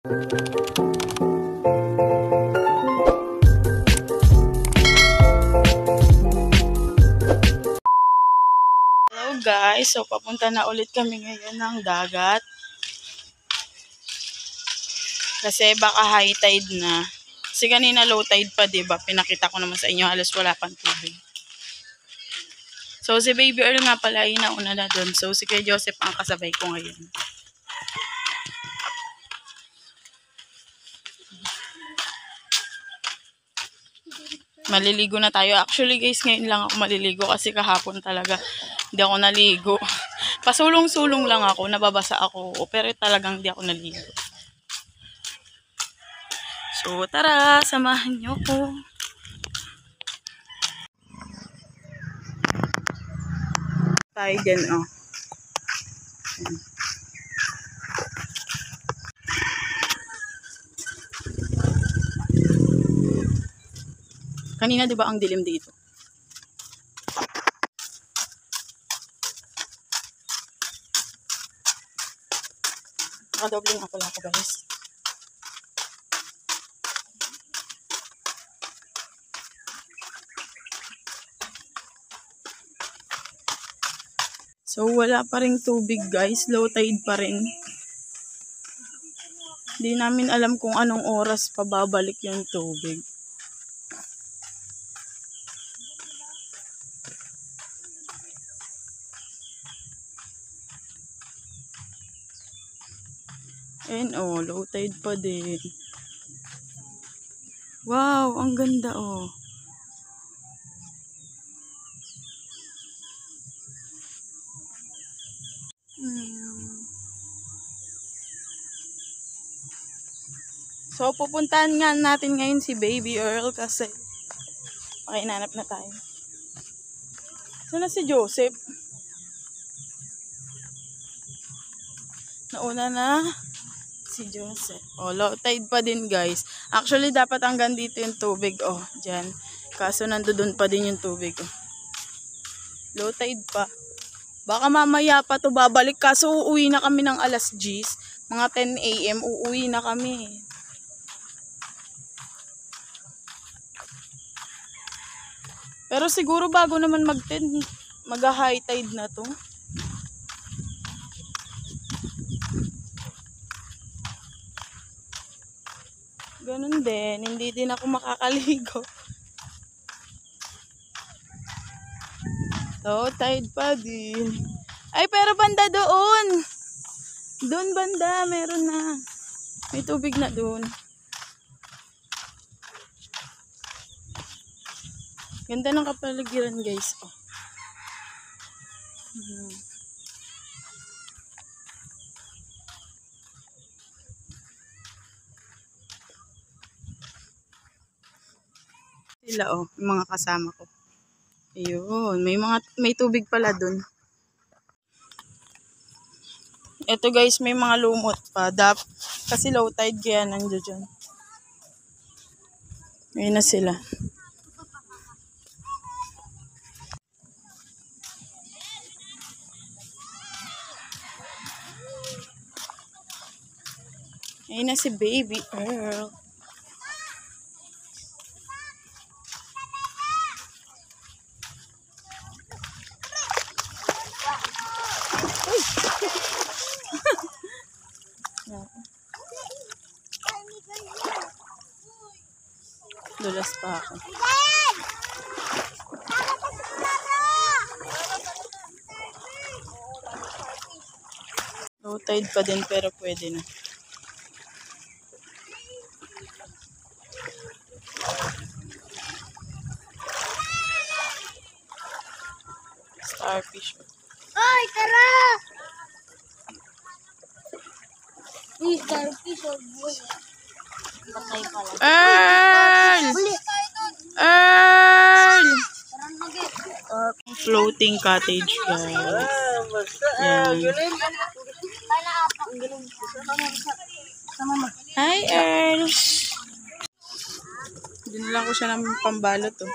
Hello guys, so papunta na ulit kami ngayon ng dagat. Kasi baka high tide na. Kasi kanina low tide pa, diba? Pinakita ko naman sa inyo, halos wala pang tubig. So si Baby Earl nga pala ay nauna na doon. So si Kuya Joseph ang kasabay ko ngayon. Maliligo na tayo. Actually guys, ngayon lang ako maliligo kasi kahapon talaga hindi ako naligo. Pasulong-sulong lang ako, nababasa ako. Pero talagang hindi ako naligo. So tara, samahan niyo ko. Tayo dyan, oh. Kanina 'di ba ang dilim dito? Nakadobling ako lang ako guys. So wala pa ring tubig guys, low tide pa rin. Hindi namin alam kung anong oras pa babalik yung tubig. And oh, low tide pa din. Wow, ang ganda oh. So pupuntahan nga natin ngayon si Baby Earl kasi pakinanap na tayo. Saan na si Joseph? Nauna na si Joseph. Oh, low tide pa din guys. Actually, dapat hanggang dito yung tubig. Oh, dyan. Kaso nandoon pa din yung tubig. Oh. Low tide pa. Baka mamaya pa to babalik. Kaso uuwi na kami ng alas 10. Mga 10 AM, uuwi na kami. Pero siguro bago naman mag-10, mag-high tide na to. Ganun din, hindi din ako makakaligo. So, tide pa din. Ay, pero banda doon. Doon banda, meron na. May tubig na doon. Ganda ng kapaligiran guys. Oh. Sila oh, yung mga kasama ko. Ayun, may tubig pala dun. Ito guys, may mga lumot pa. Kasi low tide kaya nandiyo dyan. Ayun na sila. Ayun na si Baby Earl. Dulas pa ako. Low tide pa din pero pwede na. Starfish. Ay, tara! Uy, starfish o buhay. Patay pala. Earl! Earl! Floating cottage guys. Yan. Hi Earl! Dinilang ko siya ng pambalot oh.